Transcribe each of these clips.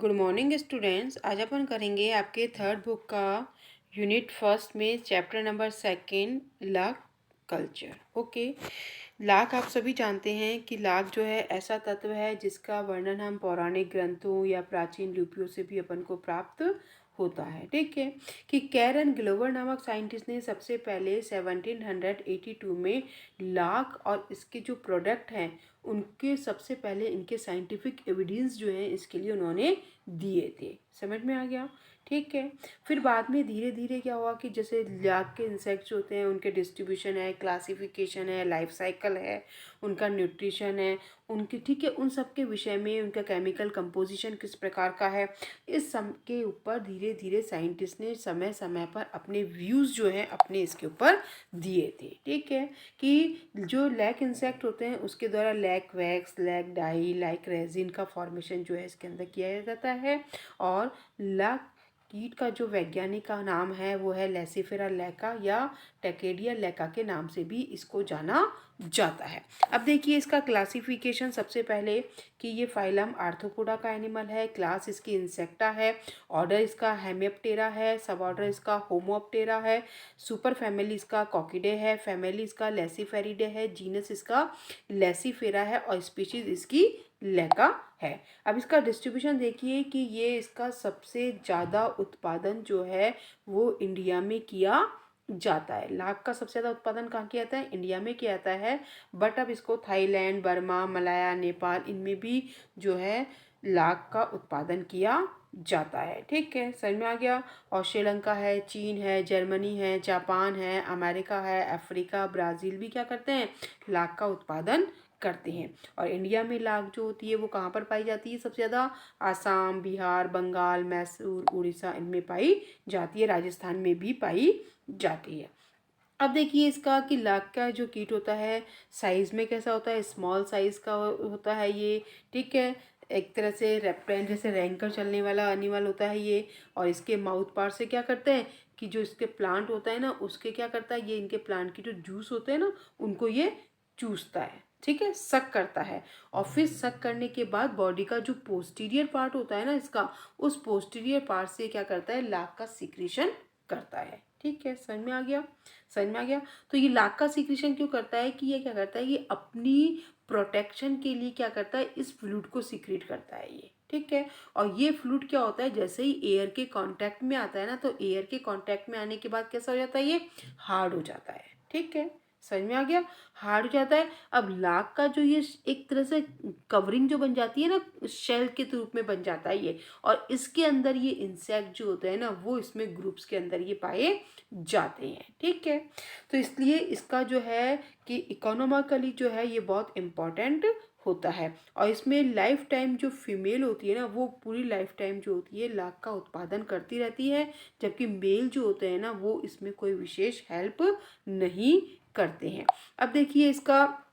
Good morning students. आज अपन करेंगे आपके थर्ड बुक का यूनिट फर्स्ट में chapter number second lakh culture. Okay, lakh आप सभी जानते हैं कि लाख जो है ऐसा तत्व है जिसका वर्णन हम पौराणिक ग्रंथों या प्राचीन लिपियों से भी अपन को प्राप्त होता है। ठीक है, कि कैरन ग्लोवर नामक साइंटिस्ट ने सबसे पहले 1782 में लाख और इसके जो प्रोडक्ट हैं उनके सबसे पहले इनके साइंटिफिक एविडेंस जो है इसके लिए उन्होंने दिए थे। समझ में आ गया? ठीक है। फिर बाद में धीरे धीरे क्या हुआ कि जैसे लाख के इंसेक्ट्स होते हैं, उनके डिस्ट्रीब्यूशन है, क्लासिफिकेशन है, लाइफ साइकिल है, उनका न्यूट्रिशन है, उनके ठीक है उन सब के विषय में उनका केमिकल कंपोजिशन किस प्रकार का है, इस सब के ऊपर धीरे धीरे साइंटिस्ट ने समय समय पर अपने व्यूज़ जो है अपने इसके ऊपर दिए थे। ठीक है, कि जो लैक इंसेक्ट होते हैं उसके द्वारा lac wax, lac dye, like resin का फॉर्मेशन जो है इसके अंदर किया जाता है। और लाख कीट का जो वैज्ञानिक का नाम है वो है लेसिफेरा लैका या टेकेडिया लैका के नाम से भी इसको जाना जाता है। अब देखिए इसका क्लासिफिकेशन सबसे पहले कि ये फाइलम आर्थ्रोपोडा का एनिमल है, क्लास इसकी इंसेक्टा है, ऑर्डर इसका हेमियोप्टेरा है, सब ऑर्डर इसका होमोप्टेरा है, सुपर फैमिली इसका कॉकिडे है, फैमिली इसका लेसिफेरिडे है, जीनस इसका लेसिफेरा है और स्पीशीज इसकी लैका है। अब इसका डिस्ट्रीब्यूशन देखिए कि ये इसका सबसे ज़्यादा उत्पादन जो है वो इंडिया में किया जाता है। लाख का सबसे ज़्यादा उत्पादन कहाँ किया जाता है? इंडिया में किया जाता है। बट अब इसको थाईलैंड, बर्मा, मलाया, नेपाल इनमें भी जो है लाख का उत्पादन किया जाता है। ठीक है, समझ में आ गया? और श्रीलंका है, चीन है, जर्मनी है, जापान है, अमेरिका है, अफ्रीका, ब्राज़ील भी क्या करते हैं? लाख का उत्पादन करते हैं। और इंडिया में लाख जो होती है वो कहाँ पर पाई जाती है? सबसे ज़्यादा आसाम, बिहार, बंगाल, मैसूर, उड़ीसा इनमें पाई जाती है, राजस्थान में भी पाई जाती है। अब देखिए इसका कि लाख का जो कीट होता है साइज़ में कैसा होता है? स्मॉल साइज़ का होता है ये। ठीक है, एक तरह से रेप्टाइल जैसे रैंकर चलने वाला एनिमल होता है ये। और इसके माउथ पार्ट से क्या करते हैं कि जो इसके प्लांट होता है ना उसके क्या करता है, ये इनके प्लांट की जो जूस होते हैं ना उनको ये चूसता है। ठीक है, सक करता है। और फिर सक करने के बाद बॉडी का जो पोस्टीरियर पार्ट होता है ना इसका, उस पोस्टीरियर पार्ट से क्या करता है? लाख का सीक्रेशन करता है। ठीक है, समझ में आ गया? समझ में आ गया? तो ये लाख का सीक्रेशन क्यों करता है कि ये क्या करता है, ये अपनी प्रोटेक्शन के लिए क्या करता है, इस फ्लूइड को सीक्रेट करता है ये। ठीक है, और ये फ्लूइड क्या होता है, जैसे ही एयर के कांटेक्ट में आता है ना तो एयर के कांटेक्ट में आने के बाद कैसा हो जाता है? ये हार्ड हो जाता है। ठीक है, समझ में आ गया? हार्ड हो जाता है। अब लाख का जो ये एक तरह से कवरिंग जो बन जाती है ना, शेल के रूप में बन जाता है ये। और इसके अंदर ये इंसेक्ट जो होते हैं ना वो इसमें ग्रुप्स के अंदर ये पाए जाते हैं। ठीक है, तो इसलिए इसका जो है कि इकोनॉमिकली जो है ये बहुत इम्पॉर्टेंट होता है। और इसमें लाइफ टाइम जो फीमेल होती है ना वो पूरी लाइफ टाइम जो होती है लाख का उत्पादन करती रहती है, जबकि मेल जो होते हैं ना वो इसमें कोई विशेष हेल्प नहीं करते हैं। अब देखिए इसका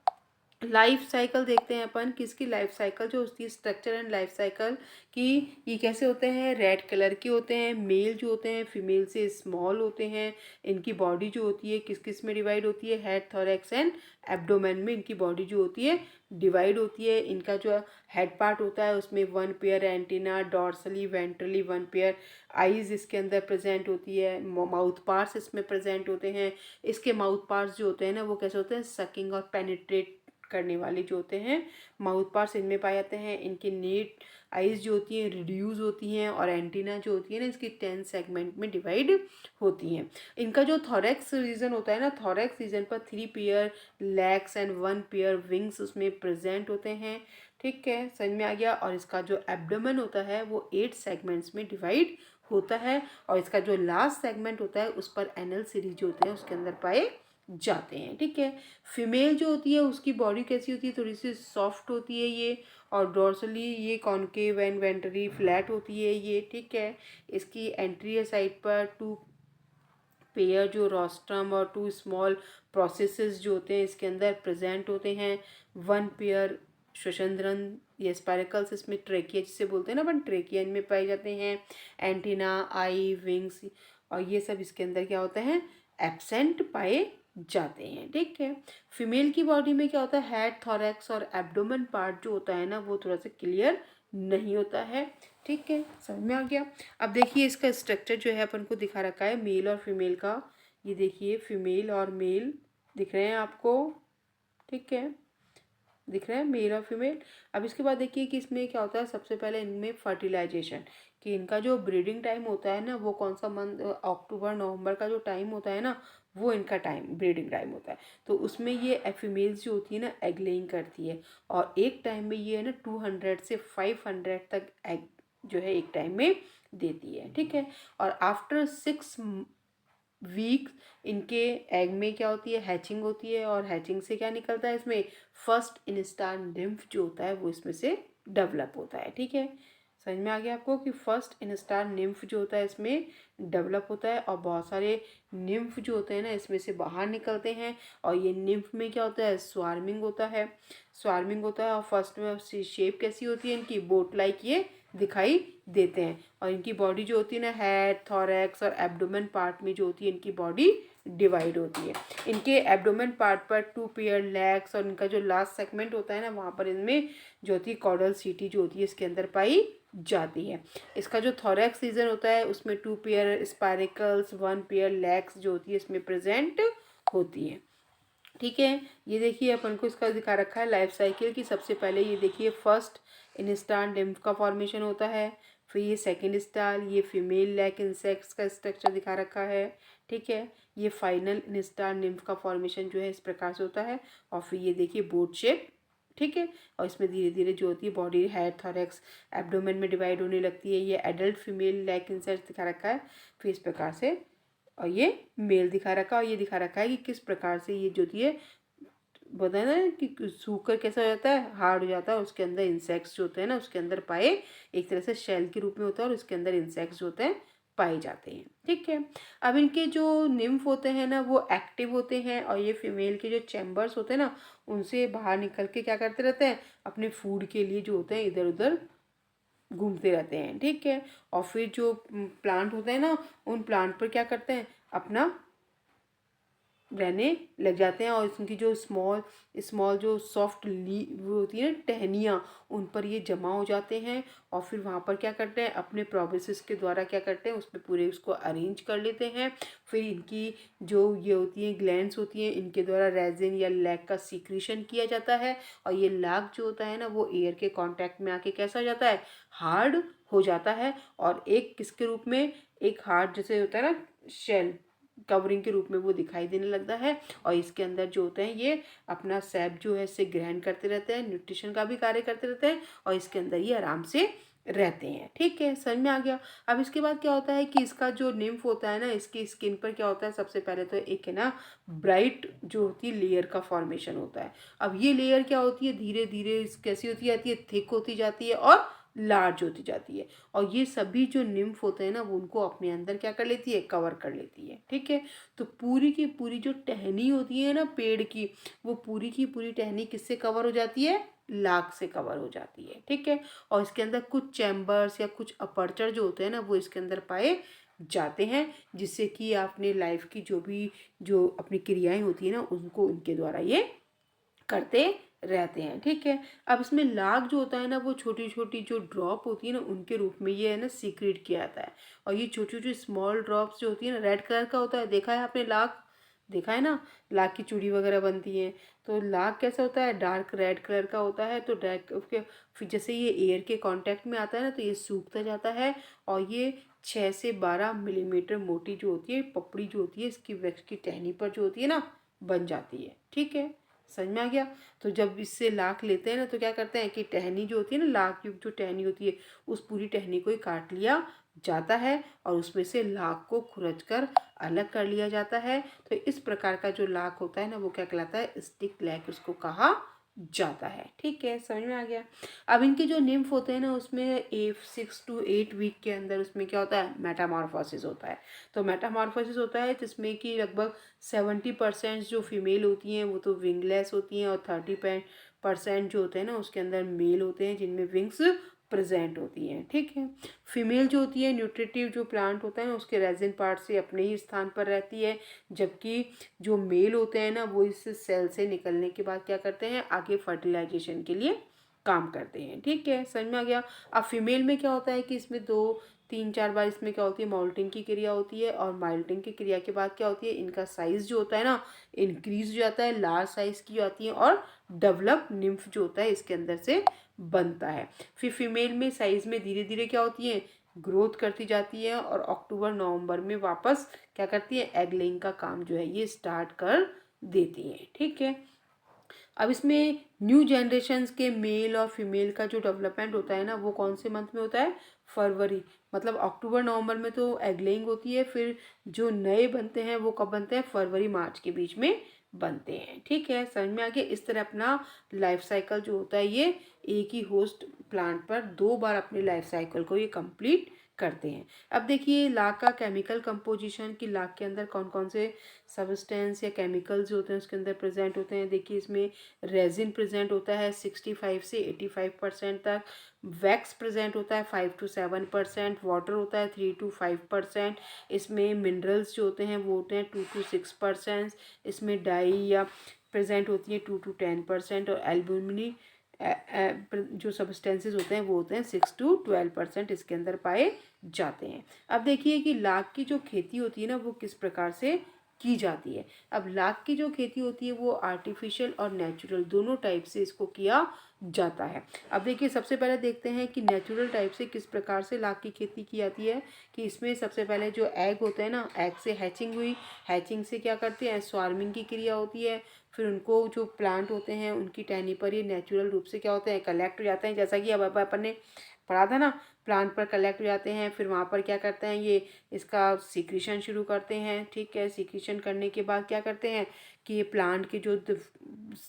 लाइफ साइकिल देखते हैं अपन कि इसकी लाइफ साइकिल जो होती है, स्ट्रक्चर एंड लाइफ साइकिल कि ये कैसे होते हैं? रेड कलर के होते हैं। मेल जो होते हैं फीमेल से स्मॉल होते हैं। इनकी बॉडी जो होती है किस किस में डिवाइड होती है? हेड, थोरैक्स एंड एब्डोमेन में इनकी बॉडी जो होती है डिवाइड होती है। इनका जो हेड पार्ट होता है उसमें 1 pair antenna, dorsally ventrally 1 pair eyes इसके अंदर प्रेजेंट होती है। माउथ पार्ट्स इसमें प्रेजेंट होते हैं। इसके माउथ पार्ट्स जो होते हैं ना वो कैसे होते हैं? सकिंग और पेनिट्रेट करने वाले जो होते हैं माउथ पार्ट्स इनमें पाए जाते हैं। इनकी नीट आइज जो होती हैं रिड्यूस होती हैं और एंटीना जो होती है ना इसकी 10 सेगमेंट में डिवाइड होती हैं। इनका जो थोरैक्स रीजन होता है ना, थोरैक्स रीजन पर 3 pair legs and 1 pair wings उसमें प्रेजेंट होते हैं। ठीक है, समझ में आ गया? और इसका जो एब्डोमेन होता है वो 8 सेगमेंट्स में डिवाइड होता है। और इसका जो लास्ट सेगमेंट होता है उस पर एनल सीरीज जो होते हैं उसके अंदर पाए जाते हैं। ठीक है, फीमेल जो होती है उसकी बॉडी कैसी होती है? थोड़ी सी सॉफ्ट होती है ये। और डोर्सली ये कॉन्केव एंड वेंट्रली फ्लैट होती है ये। ठीक है, इसकी एंटीरियर साइड पर 2 पेयर जो रोस्ट्रम और 2 स्मॉल प्रोसेसेस जो होते हैं इसके अंदर प्रेजेंट होते हैं। 1 पेयर श्वसनरन ये स्पाइरकल्स इसमें ट्रेकिया जिसे बोलते हैं ना अपन, ट्रेकिया इनमें पाए जाते हैं। एंटीना, आई, विंग्स और ये सब इसके अंदर क्या होते हैं? एब्सेंट पाए जाते हैं। ठीक है, फीमेल की बॉडी में क्या होता है? हेड, थोरैक्स और एब्डोमेन पार्ट जो होता है ना वो थोड़ा सा क्लियर नहीं होता है। ठीक है, समझ में आ गया। अब देखिए इसका स्ट्रक्चर जो है अपन को दिखा रखा है मेल और फीमेल का। ये देखिए फीमेल और मेल दिख रहे हैं आपको, ठीक है, दिख रहा है मेल और फीमेल। अब इसके बाद देखिए कि इसमें क्या होता है, सबसे पहले इनमें फर्टिलाइजेशन, कि इनका जो ब्रीडिंग टाइम होता है ना वो कौन सा मंथ, अक्टूबर नवंबर का जो टाइम होता है ना वो इनका टाइम ब्रीडिंग टाइम होता है। तो उसमें ये फीमेल्स जो होती है ना एग लेइंग करती है, और एक टाइम में ये है ना 200 से 500 तक एग जो है एक टाइम में देती है, ठीक है। और आफ्टर 6 वीक इनके एग में क्या होती है, हैचिंग होती है, और हैचिंग से क्या निकलता है इसमें, फर्स्ट इंस्टार निम्फ जो होता है वो इसमें से डेवलप होता है, ठीक है। समझ में आ गया आपको कि फर्स्ट इंस्टार निम्फ जो होता है इसमें डेवलप होता है, और बहुत सारे निम्फ जो होते हैं ना इसमें से बाहर निकलते हैं। और ये निम्फ में क्या होता है, स्वार्मिंग होता है, स्वार्मिंग होता है। और फर्स्ट में शेप कैसी होती है इनकी, बोट लाइक ये दिखाई देते हैं। और इनकी बॉडी जो होती है ना हेड, थोरैक्स और एब्डोमेन पार्ट में जो होती है इनकी बॉडी डिवाइड होती है। इनके एब्डोमेन पार्ट पर 2 पेयर लेग्स, और इनका जो लास्ट सेगमेंट होता है ना वहाँ पर इनमें जो होती है कॉडल सीटी जो होती है इसके अंदर पाई जाती है। इसका जो थोरैक्स रीजन होता है उसमें 2 पेयर स्पाइरिकल्स, 1 पेयर लेग्स जो होती है इसमें प्रेजेंट होती है, ठीक है। ये देखिए अपन को इसका दिखा रखा है लाइफ साइकिल की। सबसे पहले ये देखिए फर्स्ट इंस्टार निम्फ का फॉर्मेशन होता है, फिर ये सेकंड स्टार, ये फीमेल लैक इंसेक्ट्स का स्ट्रक्चर दिखा रखा है, ठीक है। ये फाइनल इंस्टार निम्फ का फॉर्मेशन जो है इस प्रकार से होता है। और फिर ये देखिए बोट शेप, ठीक है। और इसमें धीरे धीरे जो होती है बॉडी हेड थोरैक्स एब्डोमेन में डिवाइड होने लगती है। ये एडल्ट फीमेल लैक इंसेक्ट्स दिखा रखा है फिर इस प्रकार से। और ये मेल दिखा रखा है, और ये दिखा रखा है कि किस प्रकार से ये जो होती है बताया ना कि सूखकर कैसा हो जाता है, हार्ड हो जाता है। उसके अंदर इंसेक्ट्स जो होते हैं ना उसके अंदर पाए एक तरह से शेल के रूप में होता है, और उसके अंदर इंसेक्ट्स जो होते हैं पाए जाते हैं, ठीक है। अब इनके जो निम्फ होते हैं ना वो एक्टिव होते हैं, और ये फीमेल के जो चैम्बर्स होते हैं ना उनसे बाहर निकल के क्या करते रहते हैं, अपने फूड के लिए जो होते हैं इधर उधर घूमते रहते हैं, ठीक है। और फिर जो प्लांट होते हैं ना उन प्लांट पर क्या करते हैं, अपना रहने लग जाते हैं। और उनकी जो स्मॉल स्मॉल जो सॉफ्ट वो होती है ना टहनियाँ, उन पर ये जमा हो जाते हैं। और फिर वहाँ पर क्या करते हैं, अपने प्रोसेस के द्वारा क्या करते हैं उस पर पूरे उसको अरेंज कर लेते हैं। फिर इनकी जो ये होती हैं ग्लैंड्स होती हैं इनके द्वारा रेजिन या लैक का सीक्रेशन किया जाता है। और ये लाक जो होता है ना वो एयर के कांटेक्ट में आके कैसा हो जाता है, हार्ड हो जाता है। और एक किसके रूप में, एक हार्ड जैसे होता है ना शेल कवरिंग के रूप में वो दिखाई देने लगता है। और इसके अंदर जो होते हैं ये अपना सैप जो है इसे ग्रहण करते रहते हैं, न्यूट्रिशन का भी कार्य करते रहते हैं, और इसके अंदर ये आराम से रहते हैं, ठीक है। समझ में आ गया। अब इसके बाद क्या होता है कि इसका जो निम्फ होता है ना इसकी स्किन पर क्या होता है, सबसे पहले तो एक है ना ब्राइट जो होती है लेयर का फॉर्मेशन होता है। अब ये लेयर क्या होती है, धीरे धीरे कैसी होती जाती है, थिक होती जाती है और लार्ज होती जाती है। और ये सभी जो निम्फ होते हैं ना वो उनको अपने अंदर क्या कर लेती है, कवर कर लेती है, ठीक है। तो पूरी की पूरी जो टहनी होती है ना पेड़ की, वो पूरी की पूरी टहनी किससे कवर हो जाती है, लाख से कवर हो जाती है, ठीक है। और इसके अंदर कुछ चैम्बर्स या कुछ अपर्चर जो होते हैं ना वो इसके अंदर पाए जाते हैं, जिससे कि आपने लाइफ की जो भी जो अपनी क्रियाएं होती है ना उनको उनके द्वारा ये करते रहते हैं, ठीक है। अब इसमें लाख जो होता है ना वो छोटी छोटी जो ड्रॉप होती है ना उनके रूप में ये है ना सीक्रेट किया जाता है। और ये छोटी छोटी स्मॉल ड्रॉप्स जो होती है ना रेड कलर का होता है, देखा है आपने लाख, देखा है ना लाख की चूड़ी वगैरह बनती है। तो लाख कैसा होता है, डार्क रेड कलर का होता है। तो डार्क उसके फिर जैसे ये एयर के कांटेक्ट में आता है ना तो ये सूखता जाता है। और ये 6 से 12 मिलीमीटर मोटी जो होती है पपड़ी जो होती है इसकी वैक्स की टहनी पर जो होती है ना बन जाती है, ठीक है। समझ में आ गया। तो जब इससे लाख लेते हैं ना तो क्या करते हैं कि टहनी जो होती है ना लाख युक्त जो टहनी होती है उस पूरी टहनी को ही काट लिया जाता है, और उसमें से लाख को खुरच कर अलग कर लिया जाता है। तो इस प्रकार का जो लाख होता है ना वो क्या कहलाता है, स्टिक लैक उसको कहा जाता है, ठीक है। समझ में आ गया। अब इनके जो निम्फ होते हैं ना उसमें 6 to 8 वीक के अंदर उसमें क्या होता है, मेटामॉर्फोसिस होता है। तो मेटामॉर्फोसिस होता है जिसमें कि लगभग 70% जो फीमेल होती हैं वो तो विंगलेस होती हैं, और 30% जो होते हैं ना उसके अंदर मेल होते हैं जिनमें विंग्स प्रेजेंट होती हैं, ठीक है। फीमेल जो होती है न्यूट्रिटिव जो प्लांट होता है ना उसके रेजिन पार्ट से अपने ही स्थान पर रहती है, जबकि जो मेल होते हैं ना वो इस सेल से निकलने के बाद क्या करते हैं, आगे फर्टिलाइजेशन के लिए काम करते हैं। ठीक है, समझ में आ गया। अब फीमेल में क्या होता है कि इसमें 2 3 4 बार इसमें क्या होती है, मॉल्टिंग की क्रिया होती है, और मॉल्टिंग की क्रिया के बाद क्या होती है, इनका साइज जो होता है ना इंक्रीज हो जाता है, लार्ज साइज की आती है, और डेवलप निम्फ जो होता है इसके अंदर से बनता है। फिर फीमेल में साइज में धीरे धीरे क्या होती है, ग्रोथ करती जाती है, और अक्टूबर नवंबर में वापस क्या करती है, एग लेइंग का काम जो है ये स्टार्ट कर देती है। ठीक है, अब इसमें न्यू जनरेशन्स के मेल और फीमेल का जो डेवलपमेंट होता है ना वो कौन से मंथ में होता है, फरवरी, मतलब अक्टूबर नवंबर में तो एग लेइंग होती है, फिर जो नए बनते हैं वो कब बनते हैं, फरवरी मार्च के बीच में बनते हैं। ठीक है, समझ में आ गया। इस तरह अपना लाइफ साइकिल जो होता है ये एक ही होस्ट प्लांट पर 2 बार अपने लाइफ साइकिल को ये कंप्लीट करते हैं। अब देखिए लाख का केमिकल कंपोजिशन, कि लाख के अंदर कौन कौन से सब्सटेंस या केमिकल्स जो होते हैं उसके अंदर प्रेजेंट होते हैं। देखिए इसमें रेजिन प्रेजेंट होता है 65 से 85% तक, वैक्स प्रेजेंट होता है 5 to 7%, वाटर होता है 3 to 5%, इसमें मिनरल्स जो होते हैं वो होते हैं 2 to 6%, इसमें डाई या प्रेजेंट होती है 2 to 10%, और एल्बुमिनी जो सब्सटेंसेस होते हैं वो होते हैं 6 to 12% इसके अंदर पाए जाते हैं। अब देखिए कि लाख की जो खेती होती है ना वो किस प्रकार से की जाती है। अब लाख की जो खेती होती है वो आर्टिफिशियल और नेचुरल दोनों टाइप से इसको किया जाता है। अब देखिए सबसे पहले देखते हैं कि नेचुरल टाइप से किस प्रकार से लाख की खेती की जाती है। कि इसमें सबसे पहले जो एग होते हैं ना, एग से हैचिंग हुई, हैचिंग से क्या करते हैं, स्वार्मिंग की क्रिया होती है, फिर उनको जो प्लांट होते हैं उनकी टहनी पर ये नेचुरल रूप से क्या होते हैं, कलेक्ट हो जाते हैं। जैसा कि अब अपन ने पढ़ा था ना, प्लांट पर कलेक्ट हो जाते हैं, फिर वहाँ पर क्या करते हैं ये इसका सीक्रेशन शुरू करते हैं। ठीक है, सीक्रेशन करने के बाद क्या करते हैं कि ये प्लांट के जो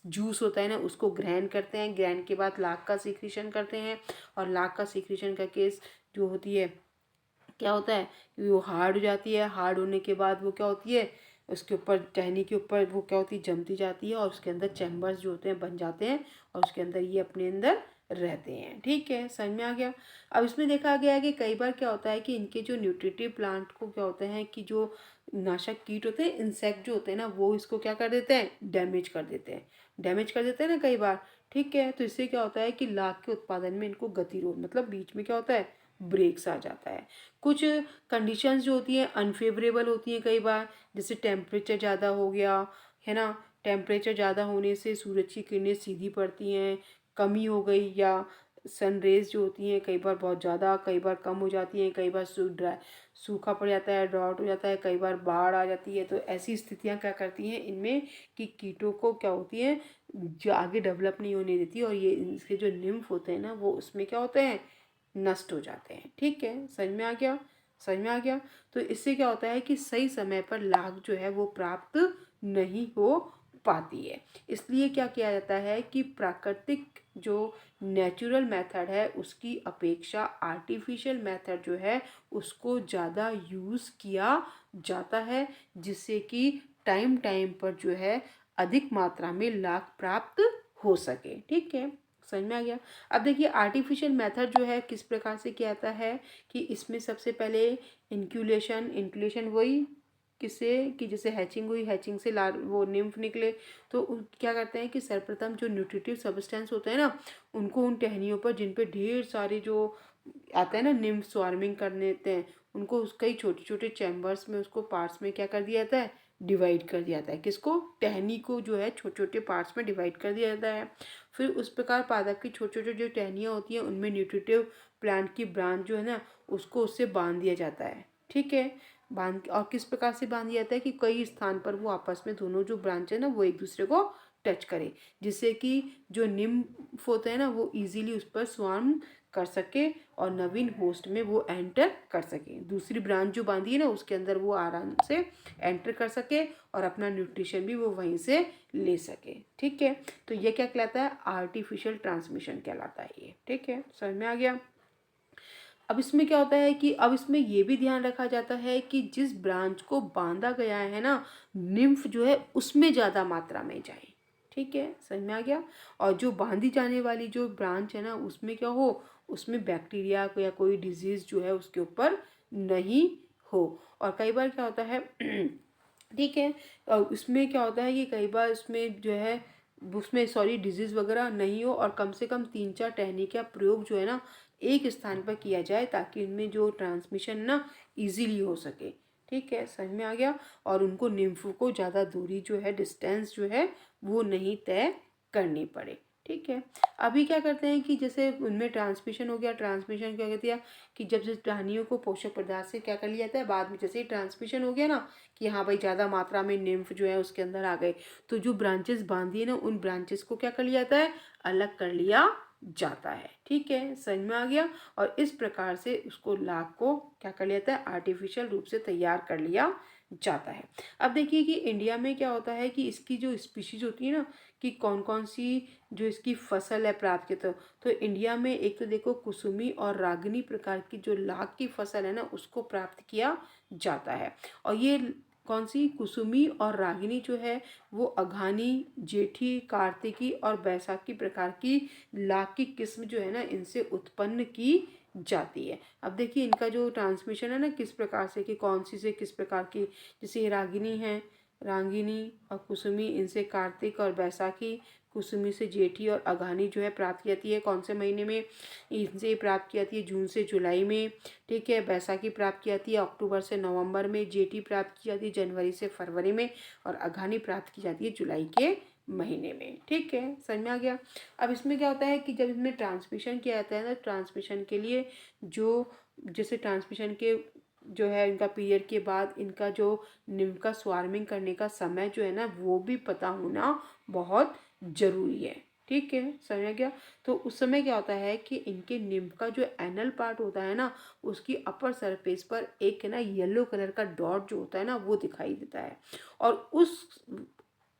जूस होता है ना उसको ग्राइंड करते हैं, ग्राइंड के बाद लाख का सीक्रेशन करते हैं, और लाख का सीक्रेशन का केस जो होती है क्या होता है कि वो हार्ड हो जाती है। हार्ड होने के बाद वो क्या होती है, उसके ऊपर टहनी के ऊपर वो क्या होती है, जमती जाती है, और उसके अंदर चैम्बर्स जो होते हैं बन जाते हैं, और उसके अंदर ये अपने अंदर रहते हैं। ठीक है, समझ में आ गया। अब इसमें देखा गया है कि कई बार क्या होता है कि इनके जो न्यूट्रिटिव प्लांट को क्या होते हैं कि जो नाशक कीट होते हैं, इंसेक्ट जो होते हैं ना वो इसको क्या कर देते हैं, डैमेज कर देते हैं, डैमेज कर देते हैं ना कई बार। ठीक है, तो इससे क्या होता है कि लाख के उत्पादन में इनको गतिरोध मतलब बीच में क्या होता है, ब्रेक्स आ जाता है। कुछ कंडीशंस जो होती हैं अनफेवरेबल होती हैं कई बार, जैसे टेम्परेचर ज़्यादा हो गया है ना, टेम्परेचर ज़्यादा होने से सूरज की किरणें सीधी पड़ती हैं, कमी हो गई, या सन रेज जो होती हैं कई बार बहुत ज़्यादा, कई बार कम हो जाती हैं, कई बार सूखा पड़ जाता है, ड्रॉट हो जाता है, कई बार बाढ़ आ जाती है। तो ऐसी स्थितियाँ क्या करती हैं इनमें कि कीटों को क्या होती हैं जो आगे डेवलप नहीं होने देती, और ये इसके जो निम्फ होते हैं ना वो उसमें क्या होते हैं, नष्ट हो जाते हैं। ठीक है, समझ में आ गया, समझ में आ गया। तो इससे क्या होता है कि सही समय पर लाभ जो है वो प्राप्त नहीं हो पाती है। इसलिए क्या किया जाता है कि प्राकृतिक जो नेचुरल मेथड है उसकी अपेक्षा आर्टिफिशियल मेथड जो है उसको ज़्यादा यूज़ किया जाता है, जिससे कि टाइम टाइम पर जो है अधिक मात्रा में लाभ प्राप्त हो सके। ठीक है, समझ में आ गया। अब देखिए आर्टिफिशियल मेथड जो है किस प्रकार से किया जाता है कि इसमें सबसे पहले इंक्यूलेशन वही किससे कि जैसे हैचिंग हुई, हैचिंग से लार वो निम्फ निकले, तो क्या करते हैं कि सर्वप्रथम जो न्यूट्रिटिव सब्सटेंस होते हैं ना उनको उन टहनियों पर जिन पे ढेर सारे जो आता है ना निम्फ स्वार्मिंग करने देते हैं, उनको उसका ही छोटे छोटे चैम्बर्स में उसको पार्ट्स में क्या कर दिया जाता है, डिवाइड कर दिया जाता है। किसको, टहनी को जो है छोटे छोटे पार्ट्स में डिवाइड कर दिया जाता है। फिर उस प्रकार पादप की छोटे छोटे जो टहनियाँ होती हैं उनमें न्यूट्रिटिव प्लांट की ब्रांच जो है ना उसको उससे बांध दिया जाता है। ठीक है, बांध और किस प्रकार से बांध दिया जाता है कि कई स्थान पर वो आपस में दोनों जो ब्रांच है ना वो एक दूसरे को टच करे, जिससे कि जो निम्फ होते हैं ना वो इजीली उस पर स्वार्म कर सके और नवीन होस्ट में वो एंटर कर सके। दूसरी ब्रांच जो बांधी है ना उसके अंदर वो आराम से एंटर कर सके और अपना न्यूट्रिशन भी वो वहीं से ले सके। ठीक है, तो ये क्या कहलाता है, आर्टिफिशियल ट्रांसमिशन कहलाता है ये। ठीक है, समझ में आ गया। अब इसमें क्या होता है कि अब इसमें ये भी ध्यान रखा जाता है कि जिस ब्रांच को बांधा गया है ना निम्फ जो है उसमें ज़्यादा मात्रा में जाए। ठीक है, समझ में आ गया। और जो बांधी जाने वाली जो ब्रांच है ना उसमें क्या हो, उसमें बैक्टीरिया या कोई डिजीज़ जो है उसके ऊपर नहीं हो। और कई बार क्या होता है ठीक है, और उसमें क्या होता है कि कई बार उसमें जो है उसमें सॉरी डिजीज़ वगैरह नहीं हो, और कम से कम 3-4 टहनी का प्रयोग जो है ना एक स्थान पर किया जाए, ताकि इनमें जो ट्रांसमिशन ना इजीली हो सके। ठीक है, समझ में आ गया। और उनको निम्फ को ज़्यादा दूरी जो है, डिस्टेंस जो है वो नहीं तय करनी पड़े। ठीक है, अभी क्या करते हैं कि जैसे उनमें ट्रांसमिशन हो गया, ट्रांसमिशन क्या कहती है कि जब जैसे टहनियों को पोषक पदार्थ से क्या कर लिया जाता है, बाद में जैसे ही ट्रांसमिशन हो गया ना कि हाँ भाई ज़्यादा मात्रा में निम्फ जो है उसके अंदर आ गए, तो जो ब्रांचेस बांधी है ना उन ब्रांचेस को क्या कर लिया जाता है, अलग कर लिया जाता है। ठीक है, समझ में आ गया। और इस प्रकार से उसको लाख को क्या कर लिया जाता है, आर्टिफिशियल रूप से तैयार कर लिया जाता है। अब देखिए कि इंडिया में क्या होता है कि इसकी जो स्पीशीज होती है ना कि कौन कौन सी जो इसकी फसल है प्राप्त की, तो इंडिया में एक तो देखो कुसुमी और रागिनी प्रकार की जो लाख की फसल है ना उसको प्राप्त किया जाता है। और ये कौन सी कुसुमी और रागिनी जो है वो अघानी, जेठी, कार्तिकी और बैसाखी प्रकार की लाख की किस्म जो है ना इनसे उत्पन्न की जाती है। अब देखिए इनका जो ट्रांसमिशन है ना किस प्रकार से कि कौन सी से किस प्रकार की, जैसे ये रागिनी है, रागिनी और कुसुमी इनसे कार्तिक और बैसाखी, कुसुमी से जेठी और अघानी जो है प्राप्त की जाती है कौन से महीने में, इनसे प्राप्त की जाती है जून से जुलाई में। ठीक है, बैसाखी प्राप्त की जाती है अक्टूबर से नवंबर में, जेठी प्राप्त की जाती है जनवरी से फरवरी में, और अघानी प्राप्त की जाती है जुलाई के महीने में। ठीक है, समझ में आ गया। अब इसमें क्या होता है कि जब इसमें ट्रांसमिशन किया जाता है ना, ट्रांसमिशन के लिए जो जैसे ट्रांसमिशन के जो है इनका पीरियड के बाद इनका जो निम्फ का स्वार्मिंग करने का समय जो है ना वो भी पता होना बहुत ज़रूरी है। ठीक है, समझ आ गया। तो उस समय क्या होता है कि इनके निम्फ का जो एनल पार्ट होता है ना उसकी अपर सरफेस पर एक ना येलो कलर का डॉट जो होता है ना वो दिखाई देता है, और उस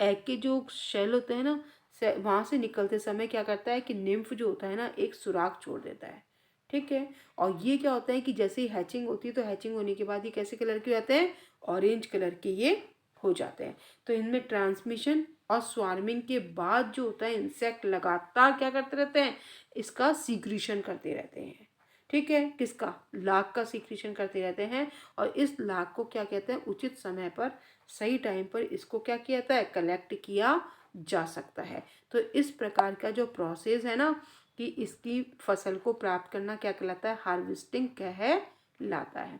एग के जो शेल होते हैं ना वहाँ से निकलते समय क्या करता है कि निम्फ जो होता है ना एक सुराख छोड़ देता है। ठीक है, और ये क्या होता है कि जैसे ही हैचिंग होती है तो हैचिंग होने के बाद ये कैसे कलर के हो जाते हैं, ऑरेंज कलर के ये हो जाते हैं। तो इनमें ट्रांसमिशन और स्वार्मिंग के बाद जो होता है इंसेक्ट लगातार क्या करते रहते हैं, इसका सीक्रेशन करते रहते हैं। ठीक है, किसका, लाख का सीक्रेशन करते रहते हैं, और इस लाख को क्या कहते हैं, उचित समय पर सही टाइम पर इसको क्या किया जाता है, कलेक्ट किया जा सकता है। तो इस प्रकार का जो प्रोसेस है ना कि इसकी फसल को प्राप्त करना क्या कहलाता है, हार्वेस्टिंग कहलाता है।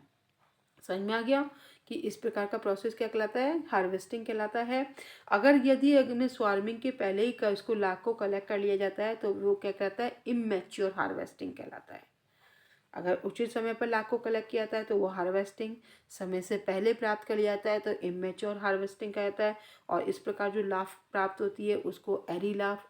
समझ में आ गया कि इस प्रकार का प्रोसेस क्या कहलाता है, हार्वेस्टिंग कहलाता है। अगर यदि अग्नि स्वार्मिंग के पहले ही इसको लाख को कलेक्ट कर लिया जाता है तो वो क्या कहलाता है, इमैच्योर हार्वेस्टिंग कहलाता है। अगर उचित समय पर लाख को कलेक्ट किया जाता है तो वो हार्वेस्टिंग, समय से पहले प्राप्त कर लिया जाता है तो इमैच्योर हार्वेस्टिंग कहलाता है। और इस प्रकार जो लाख प्राप्त होती है उसको एरी लाख,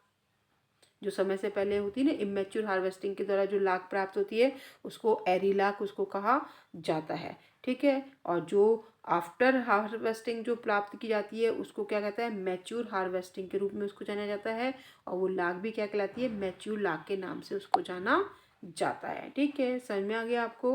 जो समय से पहले होती है ना इमेच्योर हार्वेस्टिंग के द्वारा जो लाख प्राप्त होती है उसको एरी लाख उसको कहा जाता है। ठीक है, और जो आफ्टर हार्वेस्टिंग जो प्राप्त की जाती है उसको क्या कहता है, मैच्योर हार्वेस्टिंग के रूप में उसको जाना जाता है, और वो लाख भी क्या कहलाती है, मैच्योर लाख के नाम से उसको जाना जाता है। ठीक है, समझ में आ गया आपको।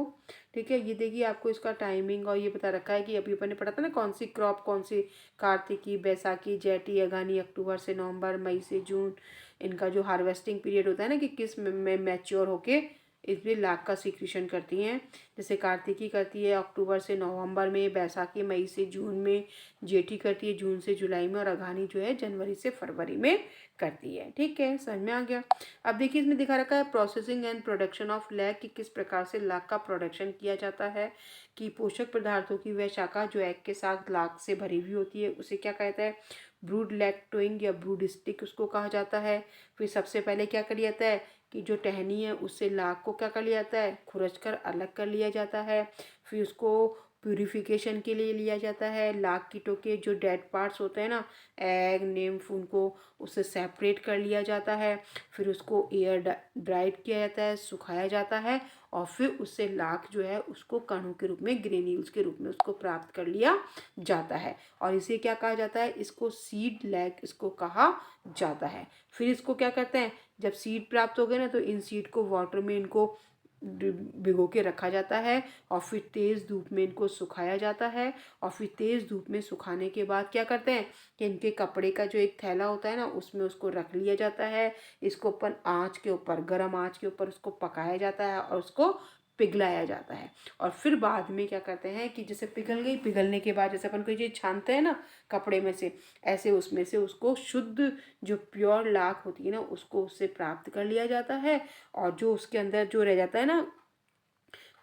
ठीक है, ये देखिए आपको इसका टाइमिंग और ये बता रखा है कि अभी अपन ने पढ़ा था ना कौन सी क्रॉप, कौन सी कार्तिकी, बैसाखी, जेठी, अगानी, अक्टूबर से नवंबर, मई से जून, इनका जो हार्वेस्टिंग पीरियड होता है ना कि किस में मैच्योर होके इसमें लाख का सीक्रेशन करती हैं। जैसे कार्तिकी करती है अक्टूबर से नवंबर में, बैसाखी मई से जून में, जेठी करती है जून से जुलाई में, और अघानी जो है जनवरी से फरवरी में करती है। ठीक है, समझ में आ गया। अब देखिए इसमें दिखा रखा है processing and production of lac कि किस प्रकार से लाख का प्रोडक्शन किया जाता है, कि पोषक पदार्थों की वह शाखा जो एग के साथ लाख से भरी हुई होती है उसे क्या कहता है, ब्रूड लैक्टोइंग या ब्रूड स्टिक उसको कहा जाता है। फिर सबसे पहले क्या कर लिया जाता है कि जो टहनी है उससे लाख को क्या कर लिया जाता है, खुरच कर अलग कर लिया जाता है। फिर उसको प्यूरिफिकेशन के लिए लिया जाता है, लाख कीटों के जो डेड पार्ट्स होते हैं ना, एग, निम्फ, उनको उससे सेपरेट कर लिया जाता है। फिर उसको एयर ड्राइड किया जाता है, सुखाया जाता है, और फिर उससे लाख जो है उसको कणों के रूप में, ग्रेन्यूल्स के रूप में उसको प्राप्त कर लिया जाता है। और इसे क्या कहा जाता है, इसको सीड लैग इसको कहा जाता है। फिर इसको क्या करते हैं, जब सीड प्राप्त हो गए ना तो इन सीड को वाटर में इनको भिगो के रखा जाता है, और फिर तेज़ धूप में इनको सुखाया जाता है। और फिर तेज़ धूप में सुखाने के बाद क्या करते हैं कि इनके कपड़े का जो एक थैला होता है ना उसमें उसको रख लिया जाता है। इसको अपन आँच के ऊपर, गर्म आँच के ऊपर उसको पकाया जाता है और उसको पिघलाया जाता है। और फिर बाद में क्या करते हैं कि जैसे पिघल गई, पिघलने के बाद जैसे अपन कोई चीज़ छानते हैं ना कपड़े में से, ऐसे उसमें से उसको शुद्ध जो प्योर लाख होती है ना उसको उससे प्राप्त कर लिया जाता है। और जो उसके अंदर जो रह जाता है ना,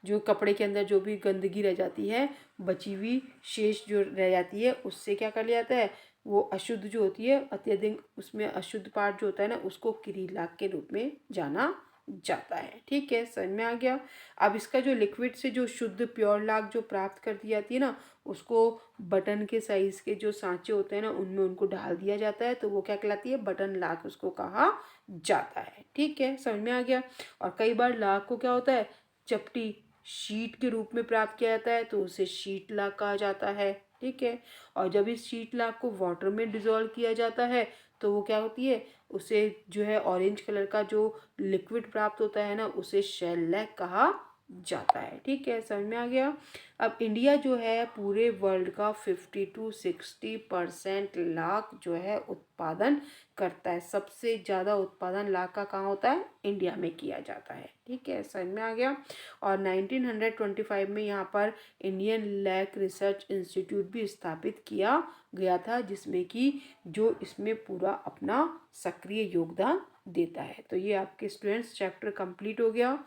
जो कपड़े के अंदर जो भी गंदगी रह जाती है, बची हुई शेष जो रह जाती है, उससे क्या कर लिया जाता है, वो अशुद्ध जो होती है, अत्यधिक उसमें अशुद्ध पार्ट जो होता है ना, उसको किरीलाख के रूप में जाना जाता है। ठीक है, समझ में आ गया। अब इसका जो लिक्विड से जो शुद्ध प्योर लाख जो प्राप्त कर दी जाती है ना, उसको बटन के साइज के जो सांचे होते हैं ना उनमें उनको डाल दिया जाता है, तो वो क्या कहलाती है, बटन लाख उसको कहा जाता है। ठीक है, समझ में आ गया। और कई बार लाख को क्या होता है, चपटी शीट के रूप में प्राप्त किया जाता है, तो उसे शीट लाख कहा जाता है। ठीक है, और जब इस शीट लाख को वाटर में डिज़ोल्व किया जाता है तो वो क्या होती है, उसे जो है ऑरेंज कलर का जो लिक्विड प्राप्त होता है ना, उसे शेल लाख कहा जाता है। ठीक है, समझ में आ गया। अब इंडिया जो है पूरे वर्ल्ड का 50 to 60% लाख जो है उत्पादन करता है। सबसे ज़्यादा उत्पादन लाख का कहाँ होता है, इंडिया में किया जाता है। ठीक है, समझ में आ गया। और 1925 में यहाँ पर इंडियन लैक रिसर्च इंस्टीट्यूट भी स्थापित किया गया था, जिसमें कि जो इसमें पूरा अपना सक्रिय योगदान देता है। तो ये आपके स्टूडेंट्स चैप्टर कंप्लीट हो गया।